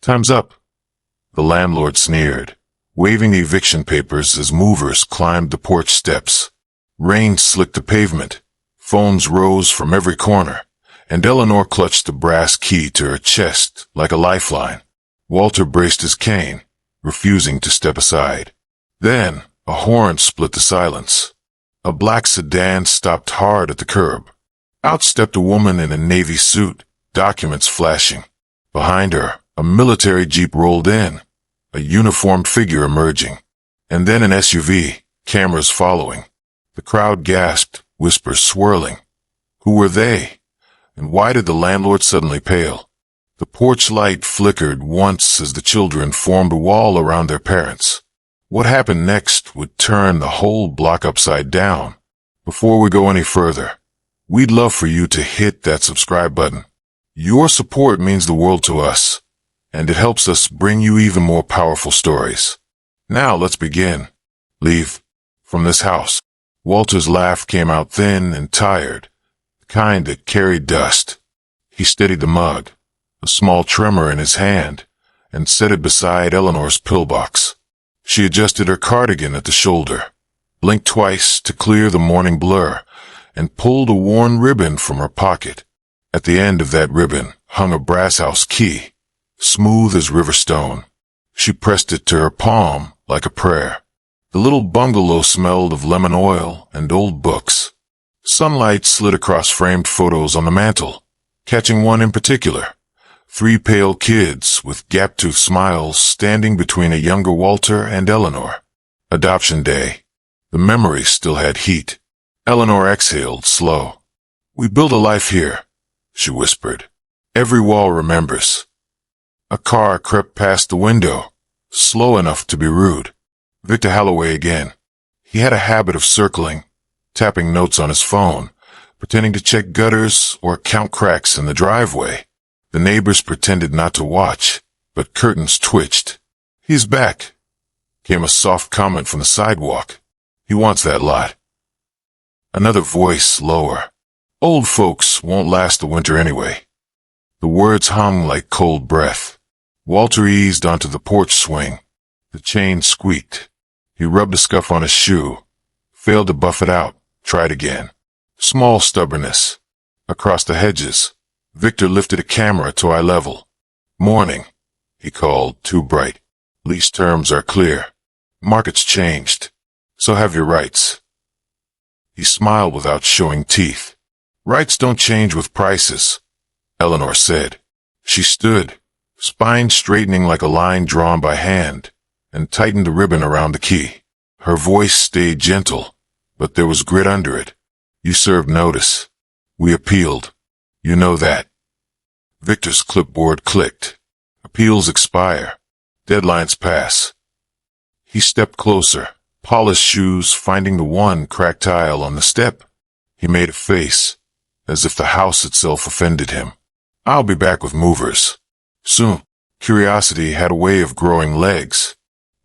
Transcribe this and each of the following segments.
Time's up, the landlord sneered, waving the eviction papers as movers climbed the porch steps. Rain slicked the pavement. Phones rose from every corner, and Eleanor clutched the brass key to her chest like a lifeline. Walter braced his cane, refusing to step aside. Then, a horn split the silence. A black sedan stopped hard at the curb. Out stepped a woman in a navy suit, documents flashing. Behind her, a military jeep rolled in, a uniformed figure emerging. And then an SUV, cameras following. The crowd gasped, whispers swirling. Who were they? And why did the landlord suddenly pale? The porch light flickered once as the children formed a wall around their parents. What happened next would turn the whole block upside down. Before we go any further, we'd love for you to hit that subscribe button. Your support means the world to us, and it helps us bring you even more powerful stories. Now let's begin. Leave from this house. Walter's laugh came out thin and tired, the kind that carried dust. He steadied the mug, a small tremor in his hand, and set it beside Eleanor's pillbox. She adjusted her cardigan at the shoulder, blinked twice to clear the morning blur, and pulled a worn ribbon from her pocket. At the end of that ribbon hung a brass house key, smooth as river stone. She pressed it to her palm like a prayer. The little bungalow smelled of lemon oil and old books. Sunlight slid across framed photos on the mantel, catching one in particular. 3 pale kids with gap-toothed smiles standing between a younger Walter and Eleanor. Adoption day. The memory still had heat. Eleanor exhaled slow. We built a life here, she whispered. Every wall remembers. A car crept past the window, slow enough to be rude. Victor Holloway again. He had a habit of circling, tapping notes on his phone, pretending to check gutters or count cracks in the driveway. The neighbors pretended not to watch, but curtains twitched. He's back, came a soft comment from the sidewalk. He wants that lot. Another voice lower. Old folks won't last the winter anyway. The words hung like cold breath. Walter eased onto the porch swing. The chain squeaked. He rubbed a scuff on his shoe, failed to buff it out, tried again. Small stubbornness. Across the hedges, Victor lifted a camera to eye level. Morning, he called, too bright. Lease terms are clear. Market's changed. So have your rights. He smiled without showing teeth. Rights don't change with prices, Eleanor said. She stood, spine straightening like a line drawn by hand, and tightened the ribbon around the key. Her voice stayed gentle, but there was grit under it. You served notice. We appealed. You know that. Victor's clipboard clicked. Appeals expire. Deadlines pass. He stepped closer, polished shoes finding the one cracked tile on the step. He made a face, as if the house itself offended him. I'll be back with movers. Soon. Curiosity had a way of growing legs.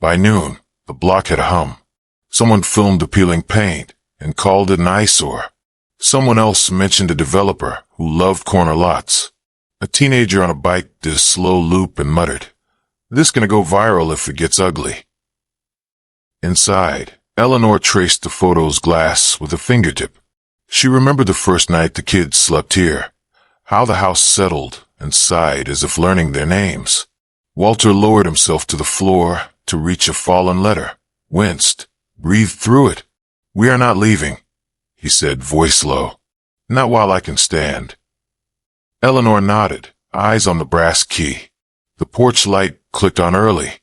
By noon, the block had a hum. Someone filmed the peeling paint and called it an eyesore. Someone else mentioned a developer who loved corner lots. A teenager on a bike did a slow loop and muttered, "This gonna go viral if it gets ugly." Inside, Eleanor traced the photo's glass with a fingertip. She remembered the first night the kids slept here, how the house settled and sighed as if learning their names. Walter lowered himself to the floor to reach a fallen letter, winced, breathed through it. "We are not leaving," he said, voice low. "Not while I can stand." Eleanor nodded, eyes on the brass key. The porch light clicked on early,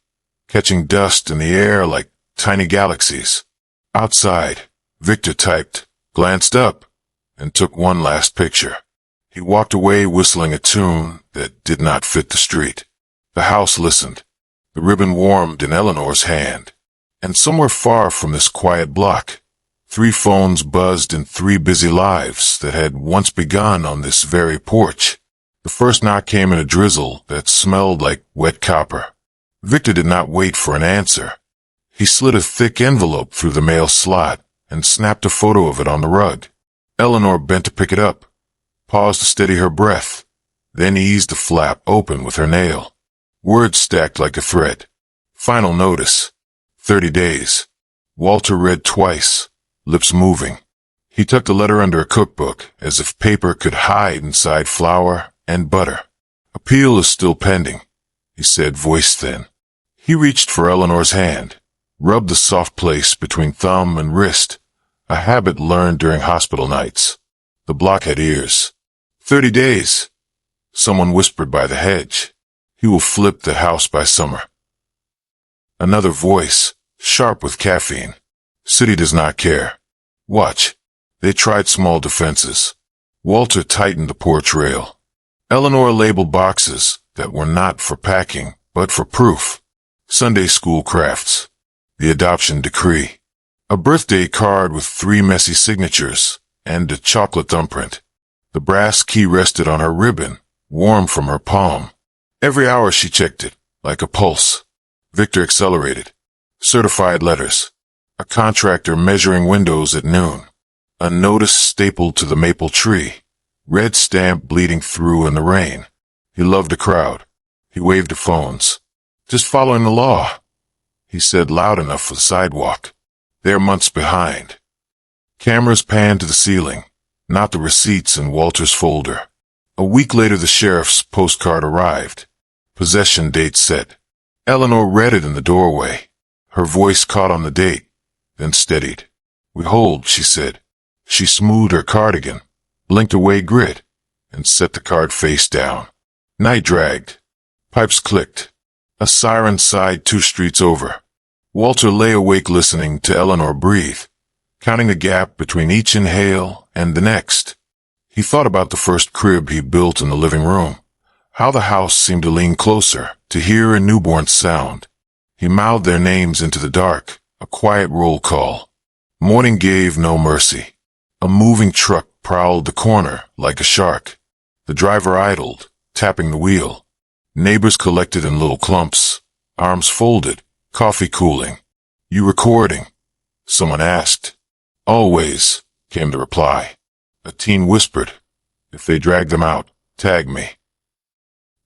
catching dust in the air like tiny galaxies. Outside, Victor typed, glanced up, and took one last picture. He walked away whistling a tune that did not fit the street. The house listened. The ribbon warmed in Eleanor's hand. And somewhere far from this quiet block, 3 phones buzzed in 3 busy lives that had once begun on this very porch. The first knock came in a drizzle that smelled like wet copper. Victor did not wait for an answer. He slid a thick envelope through the mail slot and snapped a photo of it on the rug. Eleanor bent to pick it up, paused to steady her breath, then eased the flap open with her nail. Words stacked like a threat. Final notice. 30 days. Walter read twice, lips moving. He tucked the letter under a cookbook, as if paper could hide inside flour and butter. Appeal is still pending, he said, voice thin. He reached for Eleanor's hand, rubbed the soft place between thumb and wrist, a habit learned during hospital nights. The block had ears. 30 days. Someone whispered by the hedge. He will flip the house by summer. Another voice, sharp with caffeine. City does not care. Watch. They tried small defenses. Walter tightened the porch rail. Eleanor labeled boxes that were not for packing, but for proof. Sunday school crafts. The adoption decree. A birthday card with 3 messy signatures, and a chocolate thumbprint. The brass key rested on her ribbon, warm from her palm. Every hour she checked it, like a pulse. Victor accelerated. Certified letters. A contractor measuring windows at noon. A notice stapled to the maple tree. Red stamp bleeding through in the rain. He loved the crowd. He waved to phones. Just following the law, he said loud enough for the sidewalk. They're months behind. Cameras panned to the ceiling, not the receipts in Walter's folder. A week later the sheriff's postcard arrived. Possession date set. Eleanor read it in the doorway. Her voice caught on the date, then steadied. We hold, she said. She smoothed her cardigan, blinked away grit, and set the card face down. Night dragged. Pipes clicked. A siren sighed 2 streets over. Walter lay awake listening to Eleanor breathe, counting the gap between each inhale and the next. He thought about the first crib he built in the living room, how the house seemed to lean closer to hear a newborn's sound. He mouthed their names into the dark, a quiet roll call. Morning gave no mercy. A moving truck prowled the corner like a shark. The driver idled, tapping the wheel. Neighbors collected in little clumps, arms folded, coffee cooling. You recording? Someone asked. Always, came the reply. A teen whispered, if they drag them out, tag me.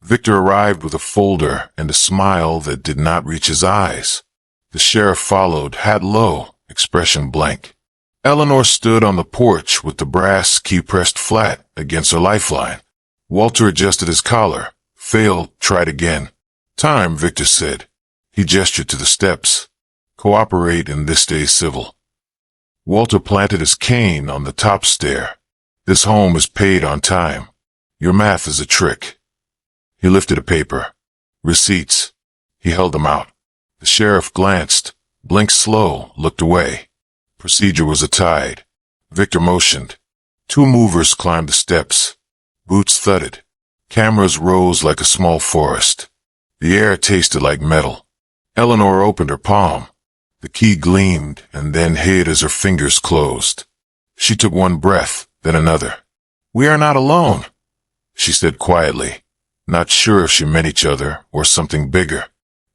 Victor arrived with a folder and a smile that did not reach his eyes. The sheriff followed, hat low, expression blank. Eleanor stood on the porch with the brass key pressed flat against her lifeline. Walter adjusted his collar. Failed, tried again. Time, Victor said. He gestured to the steps. Cooperate in this day's civil. Walter planted his cane on the top stair. This home is paid on time. Your math is a trick. He lifted a paper. Receipts. He held them out. The sheriff glanced, blinked slow, looked away. Procedure was a tide. Victor motioned. 2 movers climbed the steps. Boots thudded. Cameras rose like a small forest. The air tasted like metal. Eleanor opened her palm. The key gleamed and then hid as her fingers closed. She took one breath, then another. We are not alone, she said quietly, not sure if she meant each other or something bigger.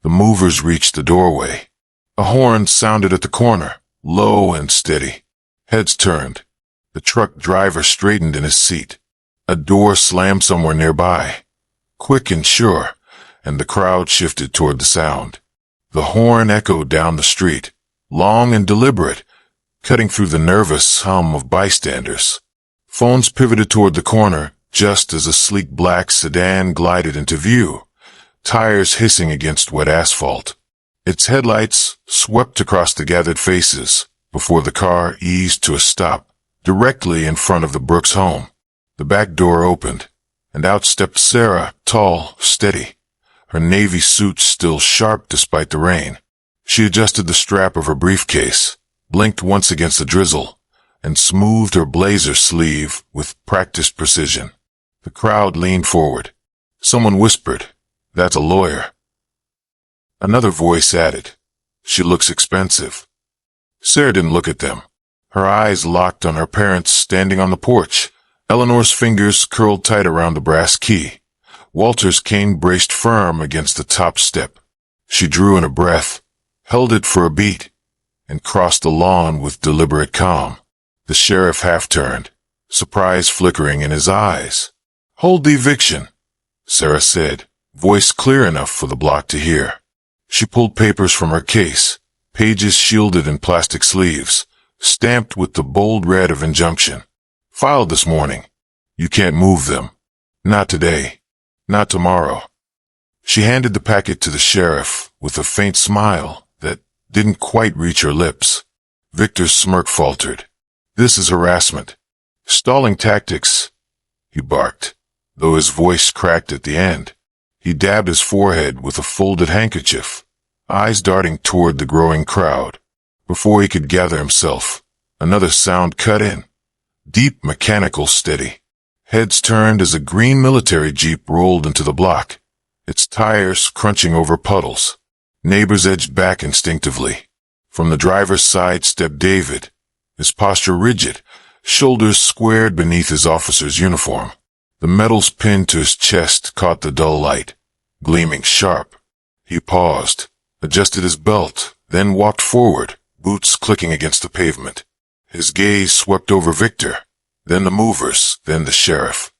The movers reached the doorway. A horn sounded at the corner, low and steady. Heads turned. The truck driver straightened in his seat. A door slammed somewhere nearby. Quick and sure, and the crowd shifted toward the sound. The horn echoed down the street, long and deliberate, cutting through the nervous hum of bystanders. Phones pivoted toward the corner just as a sleek black sedan glided into view, tires hissing against wet asphalt. Its headlights swept across the gathered faces before the car eased to a stop directly in front of the Brooks home. The back door opened, and out stepped Sarah, tall, steady, her navy suit still sharp despite the rain. She adjusted the strap of her briefcase, blinked once against the drizzle, and smoothed her blazer sleeve with practiced precision. The crowd leaned forward. Someone whispered, "That's a lawyer." Another voice added, "She looks expensive." Sarah didn't look at them. Her eyes locked on her parents standing on the porch. Eleanor's fingers curled tight around the brass key. Walter's cane braced firm against the top step. She drew in a breath, held it for a beat, and crossed the lawn with deliberate calm. The sheriff half-turned, surprise flickering in his eyes. "Hold the eviction," Sarah said, voice clear enough for the block to hear. She pulled papers from her case, pages shielded in plastic sleeves, stamped with the bold red of injunction. Filed this morning. You can't move them. Not today. Not tomorrow. She handed the packet to the sheriff with a faint smile that didn't quite reach her lips. Victor's smirk faltered. This is harassment. Stalling tactics, he barked, though his voice cracked at the end. He dabbed his forehead with a folded handkerchief, eyes darting toward the growing crowd. Before he could gather himself, another sound cut in. Deep, mechanical, steady. Heads turned as a green military jeep rolled into the block, its tires crunching over puddles. Neighbors edged back instinctively. From the driver's side stepped David, his posture rigid, shoulders squared beneath his officer's uniform. The metals pinned to his chest caught the dull light, gleaming sharp. He paused, adjusted his belt, then walked forward, boots clicking against the pavement. His gaze swept over Victor, then the movers, then the sheriff.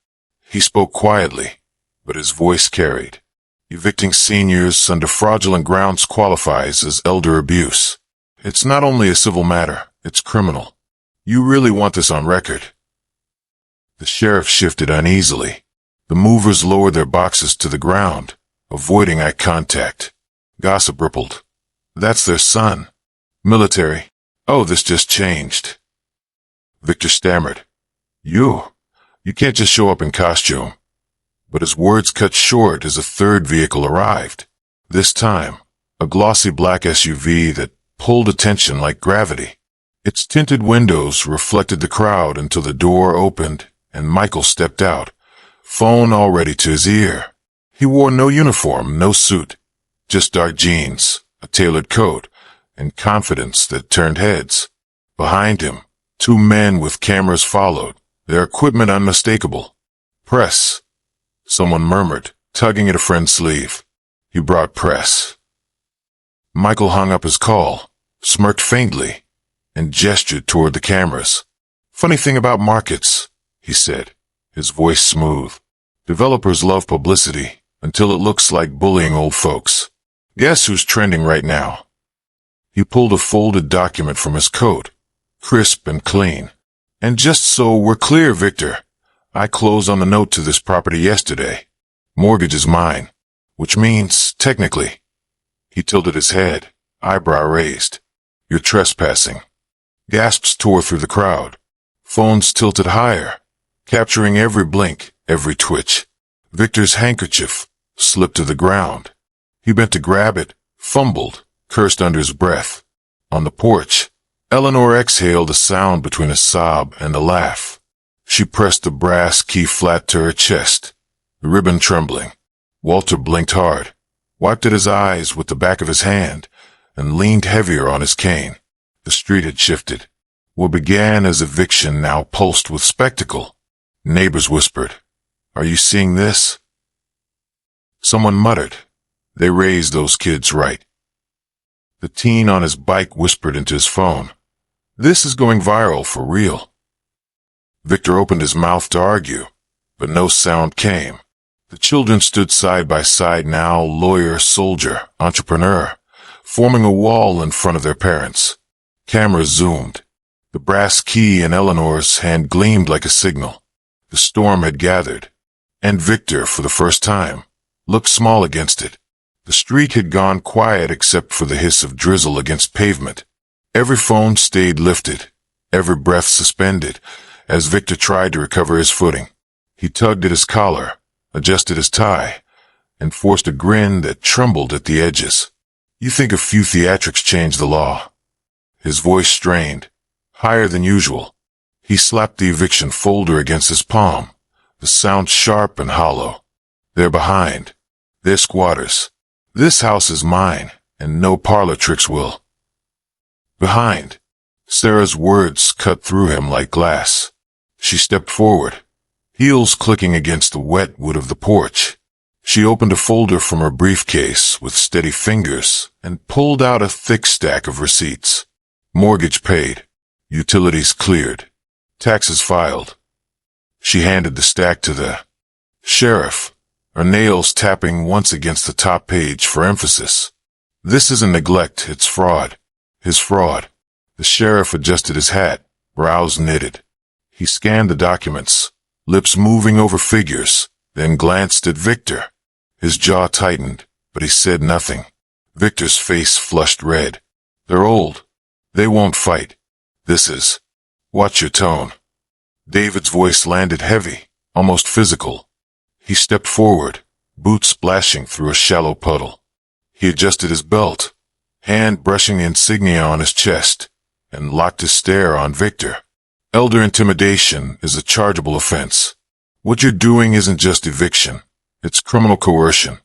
He spoke quietly, but his voice carried. Evicting seniors under fraudulent grounds qualifies as elder abuse. It's not only a civil matter, it's criminal. You really want this on record? The sheriff shifted uneasily. The movers lowered their boxes to the ground, avoiding eye contact. Gossip rippled. That's their son. Military. Oh, this just changed. Victor stammered. You can't just show up in costume. But his words cut short as a third vehicle arrived. This time, a glossy black SUV that pulled attention like gravity. Its tinted windows reflected the crowd until the door opened and Michael stepped out, phone already to his ear. He wore no uniform, no suit, just dark jeans, a tailored coat, and confidence that turned heads. Behind him, two men with cameras followed, their equipment unmistakable. Press, someone murmured, tugging at a friend's sleeve. He brought press. Michael hung up his call, smirked faintly, and gestured toward the cameras. Funny thing about markets, he said, his voice smooth. Developers love publicity until it looks like bullying old folks. Guess who's trending right now? He pulled a folded document from his coat, crisp and clean. And just so we're clear, Victor, I closed on the note to this property yesterday. Mortgage is mine, which means, technically, he tilted his head, eyebrow raised. You're trespassing. Gasps tore through the crowd. Phones tilted higher, capturing every blink, every twitch. Victor's handkerchief slipped to the ground. He bent to grab it, fumbled, cursed under his breath. On the porch, Eleanor exhaled a sound between a sob and a laugh. She pressed the brass key flat to her chest, the ribbon trembling. Walter blinked hard, wiped at his eyes with the back of his hand, and leaned heavier on his cane. The street had shifted. What began as eviction now pulsed with spectacle. Neighbors whispered, "Are you seeing this?" Someone muttered, "They raised those kids right." The teen on his bike whispered into his phone, "This is going viral for real." Victor opened his mouth to argue, but no sound came. The children stood side by side now, lawyer, soldier, entrepreneur, forming a wall in front of their parents. Cameras zoomed. The brass key in Eleanor's hand gleamed like a signal. The storm had gathered, and Victor, for the first time, looked small against it. The street had gone quiet except for the hiss of drizzle against pavement. Every phone stayed lifted, every breath suspended, as Victor tried to recover his footing. He tugged at his collar, adjusted his tie, and forced a grin that trembled at the edges. You think a few theatrics changed the law? His voice strained, higher than usual. He slapped the eviction folder against his palm, the sound sharp and hollow. They're behind. They're squatters. This house is mine, and no parlor tricks will. Behind. Sarah's words cut through him like glass. She stepped forward, heels clicking against the wet wood of the porch. She opened a folder from her briefcase with steady fingers and pulled out a thick stack of receipts. Mortgage paid. Utilities cleared. Taxes filed. She handed the stack to the sheriff, her nails tapping once against the top page for emphasis. This isn't neglect, it's fraud. His fraud. The sheriff adjusted his hat, brows knitted. He scanned the documents, lips moving over figures, then glanced at Victor. His jaw tightened, but he said nothing. Victor's face flushed red. They're old. They won't fight. This is... Watch your tone. David's voice landed heavy, almost physical. He stepped forward, boots splashing through a shallow puddle. He adjusted his belt, hand brushing the insignia on his chest, and locked his stare on Victor. Elder intimidation is a chargeable offense. What you're doing isn't just eviction. It's criminal coercion.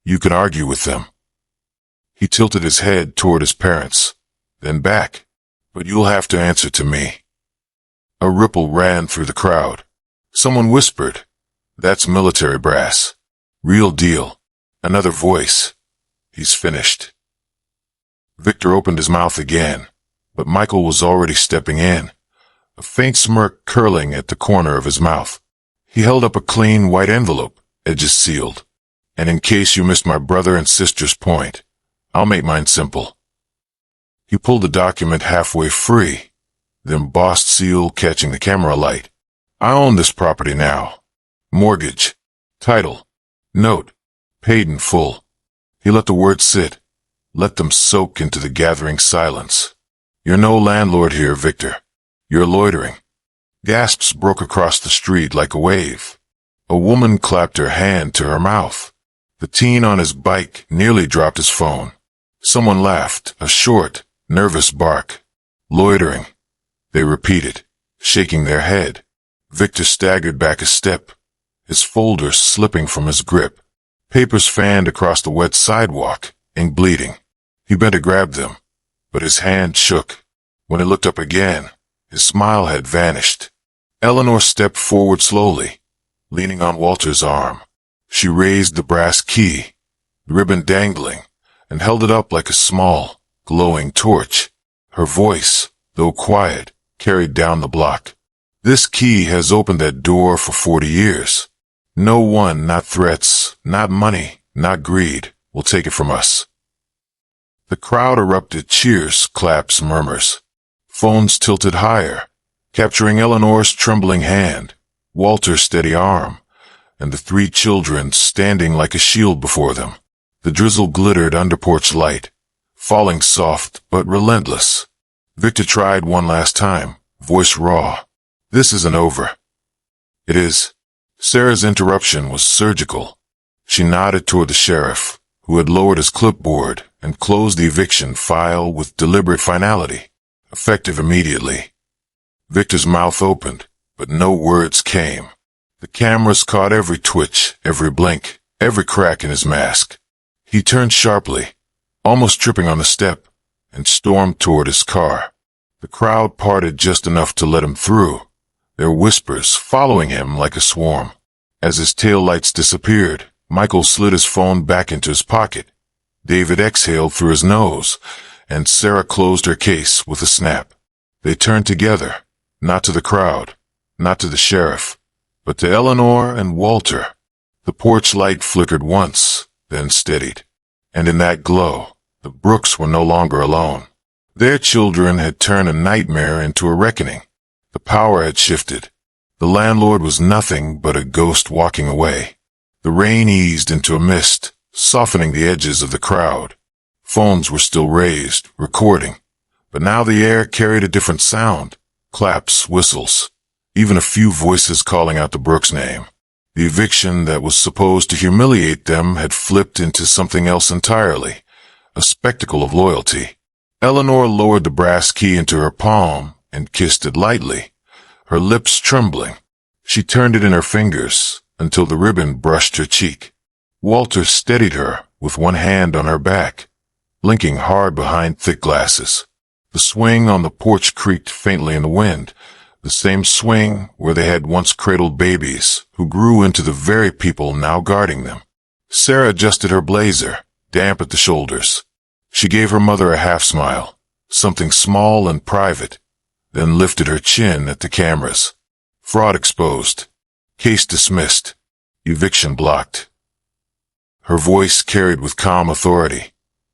You can argue with them. He tilted his head toward his parents, then back. But you'll have to answer to me. A ripple ran through the crowd. Someone whispered, "That's military brass. Real deal." Another voice, "He's finished." Victor opened his mouth again, but Michael was already stepping in, a faint smirk curling at the corner of his mouth. He held up a clean white envelope, edges sealed. "And in case you missed my brother and sister's point, I'll make mine simple." He pulled the document halfway free, the embossed seal catching the camera light. "I own this property now. Mortgage. Title. Note. Paid in full." He let the words sit, let them soak into the gathering silence. "You're no landlord here, Victor. You're loitering." Gasps broke across the street like a wave. A woman clapped her hand to her mouth. The teen on his bike nearly dropped his phone. Someone laughed, a short, nervous bark. "Loitering," they repeated, shaking their head. Victor staggered back a step, his folders slipping from his grip. Papers fanned across the wet sidewalk, ink bleeding. He bent to grab them, but his hand shook. When he looked up again, his smile had vanished. Eleanor stepped forward slowly, leaning on Walter's arm. She raised the brass key, the ribbon dangling, and held it up like a small, glowing torch. Her voice, though quiet, carried down the block. "This key has opened that door for 40 years. No one, not threats, not money, not greed, will take it from us." The crowd erupted cheers, claps, murmurs. Phones tilted higher, capturing Eleanor's trembling hand, Walter's steady arm, and the three children standing like a shield before them. The drizzle glittered under porch light, falling soft but relentless. Victor tried one last time, voice raw. "This isn't over." "It is." Sarah's interruption was surgical. She nodded toward the sheriff, who had lowered his clipboard and closed the eviction file with deliberate finality, effective immediately. Victor's mouth opened, but no words came. The cameras caught every twitch, every blink, every crack in his mask. He turned sharply, almost tripping on the step, and stormed toward his car. The crowd parted just enough to let him through, their whispers following him like a swarm. As his taillights disappeared, Michael slid his phone back into his pocket. David exhaled through his nose, and Sarah closed her case with a snap. They turned together, not to the crowd, not to the sheriff, but to Eleanor and Walter. The porch light flickered once, then steadied. And in that glow, the Brooks were no longer alone. Their children had turned a nightmare into a reckoning. The power had shifted. The landlord was nothing but a ghost walking away. The rain eased into a mist, softening the edges of the crowd. Phones were still raised, recording, but now the air carried a different sound. Claps, whistles, even a few voices calling out the Brooks name. The eviction that was supposed to humiliate them had flipped into something else entirely, a spectacle of loyalty. Eleanor lowered the brass key into her palm and kissed it lightly, her lips trembling. She turned it in her fingers until the ribbon brushed her cheek. Walter steadied her with one hand on her back, blinking hard behind thick glasses. The swing on the porch creaked faintly in the wind, the same swing where they had once cradled babies who grew into the very people now guarding them. Sarah adjusted her blazer, damp at the shoulders. She gave her mother a half-smile, something small and private, then lifted her chin at the cameras. Fraud exposed. Case dismissed. Eviction blocked. Her voice carried with calm authority,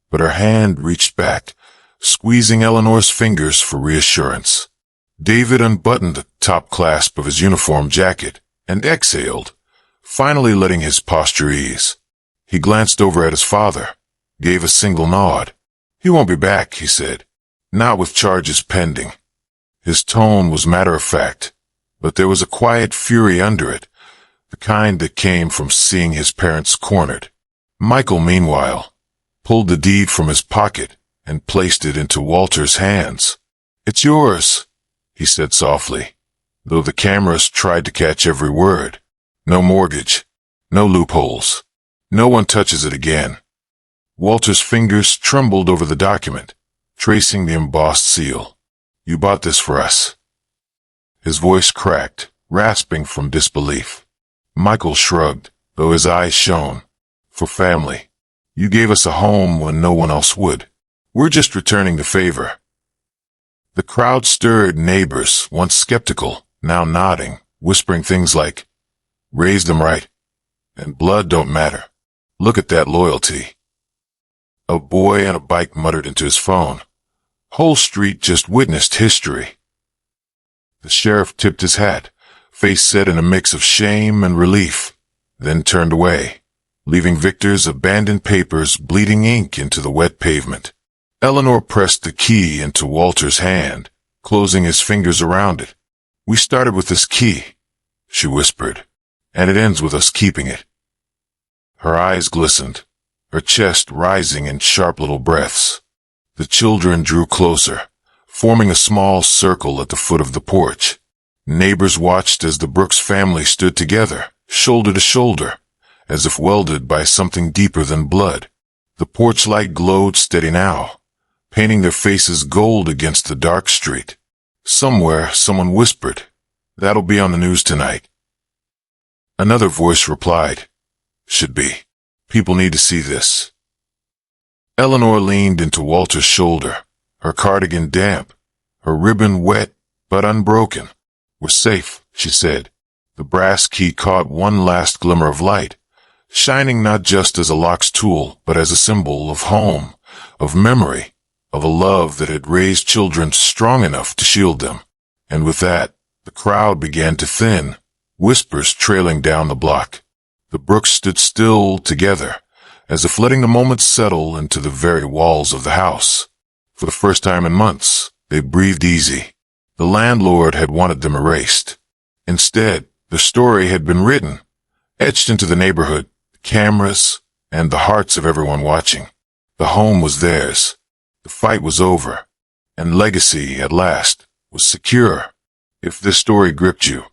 but her hand reached back, squeezing Eleanor's fingers for reassurance. David unbuttoned the top clasp of his uniform jacket and exhaled, finally letting his posture ease. He glanced over at his father, gave a single nod. "He won't be back," he said. "Not with charges pending." His tone was matter-of-fact, but there was a quiet fury under it, the kind that came from seeing his parents cornered. Michael, meanwhile, pulled the deed from his pocket and placed it into Walter's hands. "It's yours," he said softly, though the cameras tried to catch every word. "No mortgage, no loopholes. No one touches it again." Walter's fingers trembled over the document, tracing the embossed seal. "You bought this for us." His voice cracked, rasping from disbelief. Michael shrugged, though his eyes shone. "For family. You gave us a home when no one else would. We're just returning the favor." The crowd stirred, neighbors, once skeptical, now nodding, whispering things like, "Raised them right. And blood don't matter. Look at that loyalty." A boy on a bike muttered into his phone, "Whole street just witnessed history." The sheriff tipped his hat, face set in a mix of shame and relief, then turned away, leaving Victor's abandoned papers bleeding ink into the wet pavement. Eleanor pressed the key into Walter's hand, closing his fingers around it. "We started with this key," she whispered, "and it ends with us keeping it." Her eyes glistened, her chest rising in sharp little breaths. The children drew closer, forming a small circle at the foot of the porch. Neighbors watched as the Brooks family stood together, shoulder to shoulder, as if welded by something deeper than blood. The porch light glowed steady now, painting their faces gold against the dark street. Somewhere, someone whispered, "That'll be on the news tonight." Another voice replied, "Should be. People need to see this." Eleanor leaned into Walter's shoulder, her cardigan damp, her ribbon wet but unbroken. "We're safe," she said. The brass key caught one last glimmer of light, shining not just as a lock's tool, but as a symbol of home, of memory, of a love that had raised children strong enough to shield them. And with that, the crowd began to thin, whispers trailing down the block. The Brooks stood still together, as if letting the moment settle into the very walls of the house. For the first time in months, they breathed easy. The landlord had wanted them erased. Instead, the story had been written, etched into the neighborhood, cameras, and the hearts of everyone watching. The home was theirs. The fight was over, and legacy, at last, was secure. If this story gripped you,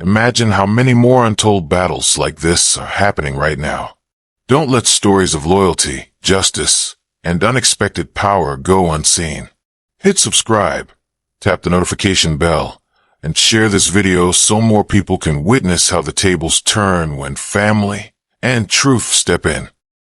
imagine how many more untold battles like this are happening right now. Don't let stories of loyalty, justice, and unexpected power go unseen. Hit subscribe, tap the notification bell, and share this video so more people can witness how the tables turn when family and truth step in.